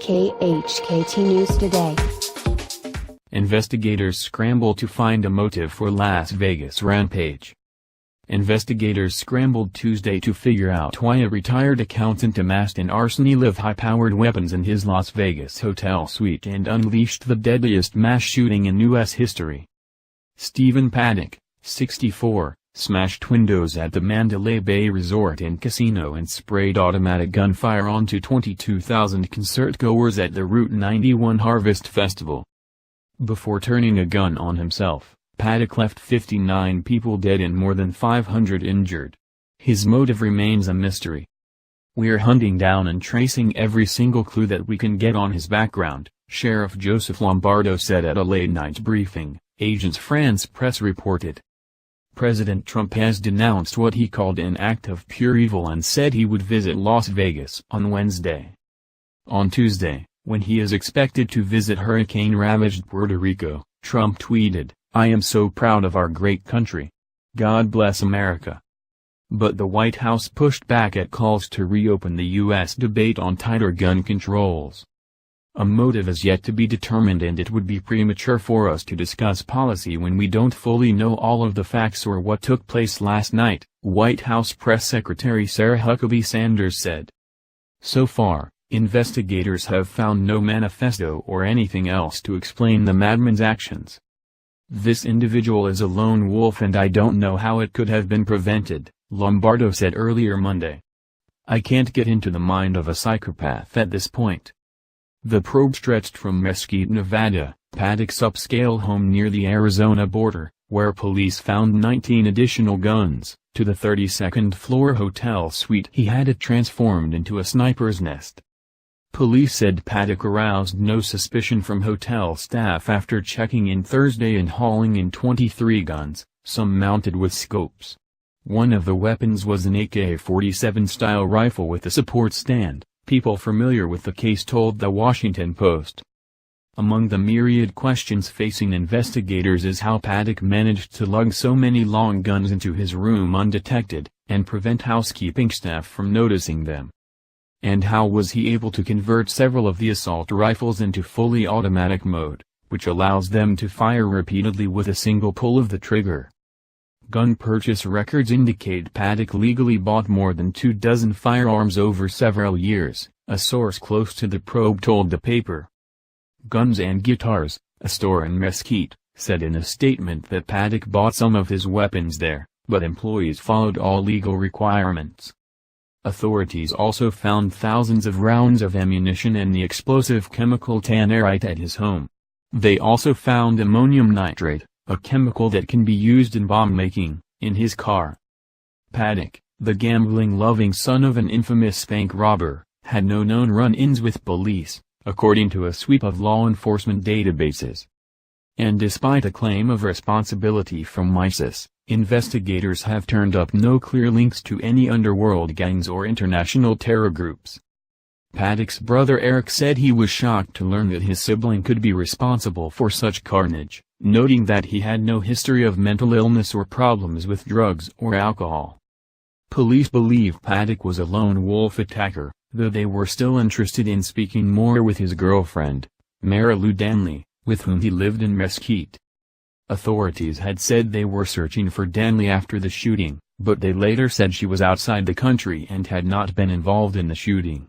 KHKT News Today. Investigators scramble to find a motive for Las Vegas rampage. Investigators scrambled Tuesday to figure out why a retired accountant amassed an arsenal of high-powered weapons in his Las Vegas hotel suite and unleashed the deadliest mass shooting in U.S. history. Stephen Paddock, 64, smashed windows at the Mandalay Bay Resort and Casino and sprayed automatic gunfire onto 22,000 concertgoers at the Route 91 Harvest Festival. Before turning a gun on himself, Paddock left 59 people dead and more than 500 injured. His motive remains a mystery. "We're hunting down and tracing every single clue that we can get on his background," Sheriff Joseph Lombardo said at a late-night briefing, Agence France-Presse reported. President Trump has denounced what he called an act of pure evil and said he would visit Las Vegas on Wednesday. On Tuesday, when he is expected to visit hurricane-ravaged Puerto Rico, Trump tweeted, "I am so proud of our great country. God bless America." But the White House pushed back at calls to reopen the U.S. debate on tighter gun controls. "A motive is yet to be determined and it would be premature for us to discuss policy when we don't fully know all of the facts or what took place last night," White House Press Secretary Sarah Huckabee Sanders said. So far, investigators have found no manifesto or anything else to explain the madman's actions. "This individual is a lone wolf and I don't know how it could have been prevented," Lombardo said earlier Monday. "I can't get into the mind of a psychopath at this point." The probe stretched from Mesquite, Nevada, Paddock's upscale home near the Arizona border, where police found 19 additional guns, to the 32nd-floor hotel suite he had it transformed into a sniper's nest. Police said Paddock aroused no suspicion from hotel staff after checking in Thursday and hauling in 23 guns, some mounted with scopes. One of the weapons was an AK-47-style rifle with a support stand, people familiar with the case told The Washington Post. Among the myriad questions facing investigators is how Paddock managed to lug so many long guns into his room undetected, and prevent housekeeping staff from noticing them. And how was he able to convert several of the assault rifles into fully automatic mode, which allows them to fire repeatedly with a single pull of the trigger? Gun purchase records indicate Paddock legally bought more than 24 firearms over several years, a source close to the probe told the paper. Guns and Guitars, a store in Mesquite, said in a statement that Paddock bought some of his weapons there, but employees followed all legal requirements. Authorities also found thousands of rounds of ammunition and the explosive chemical tannerite at his home. They also found ammonium nitrate, a chemical that can be used in bomb-making, in his car. Paddock, the gambling-loving son of an infamous bank robber, had no known run-ins with police, according to a sweep of law enforcement databases. And despite a claim of responsibility from ISIS, investigators have turned up no clear links to any underworld gangs or international terror groups. Paddock's brother Eric said he was shocked to learn that his sibling could be responsible for such carnage, noting that he had no history of mental illness or problems with drugs or alcohol. Police believe Paddock was a lone wolf attacker, though they were still interested in speaking more with his girlfriend, Mara Lou Danley, with whom he lived in Mesquite. Authorities had said they were searching for Danley after the shooting, but they later said she was outside the country and had not been involved in the shooting.